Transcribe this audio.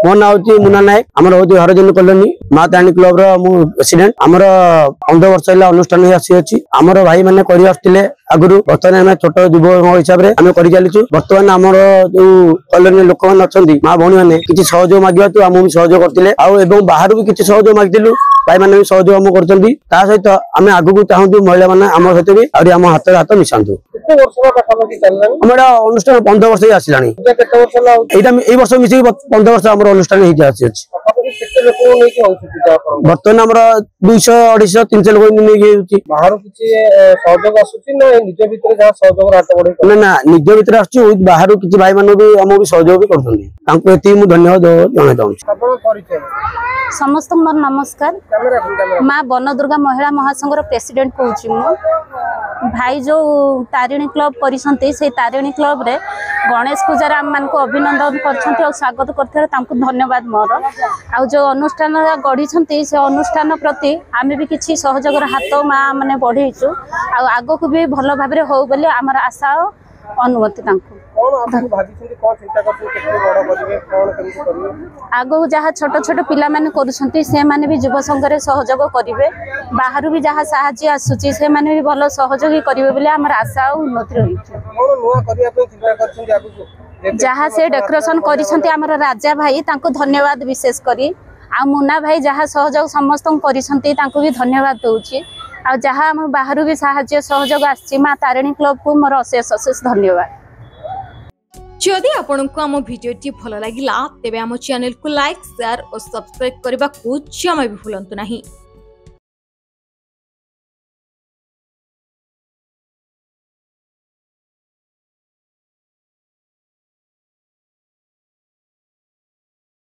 मो ना हूँ मुन्ना नायक आमर हूँ हरजन कॉलोनी माँ तारिणी क्लब मु प्रेसिडेंट आमर 15 वर्ष है अनुष्ठान आसी आमर भाई मैंने कर आगुरी बर्तमान आम छोट युवक हिसाब से आम कर चलीचु बर्तमान आमर जो कॉलोनी लोक मैंने अच्छा माँ भौणी मैंने किसी सहयोग मांगा तो आम भी सहयोग करते बाहर भी किसी सहयोग मागिलु भाई मैंने भी सहयोग आम कर सहित आम आगू चाहूँ महिला मैंने आम सहित भी आम हाथ हाथ मिशातु अनुष्ठान 15 वर्ष आसला यही वर्ष मिसिक 15 वर्ष आम अनुष्ठान बर्तमान आम 200 250 300 लोक ना निज भर आस बाहर किसी भाई मान भी आम भी सहयोग भी कर धन्यवाद जन समस्त मोर नमस्कार माँ बन दुर्गा महिला महासंघर प्रेसिडेंट कहूँ भाई जो तारिणी क्लब करिसंते से तारिणी क्लब रे गणेश पूजा आम मान को अभिनंदन कर स्वागत कर धन्यवाद मोर आ जो अनुष्ठान गढ़ी से अनुष्ठान प्रति आम भी किसी सहयोग हाथ माँ मैंने बढ़ेचु आग को भी भल भाव हो बोली आमर आशा अनुमति आगो जहाँ छोट छोट पिला माने करुछंती से माने भी युव संघ रे सहयोग करिवे बाहर भी जहाँ साहाय्य आसुची से माने भी भल सहयोग करिवे बोले हमर आशा और उन्नति रही जहाँ से डेकोरेशन करिछंती हमर राजा भाई तांको धन्यवाद विशेष करी आ मुन्ना भाई जहाँ सहयोग समस्त करिछंती तांको भी धन्यवाद दउची आ जहाँ हम बाहर भी साहाय्य सहयोग आछि मां तारिणी क्लब को मोर अशेष अशेष धन्यवाद। जदि आपंक आम भिडी भल लगा तेब आम चैनल को लाइक शेयर और सब्सक्राइब करने को जमा भी भूलु नहीं।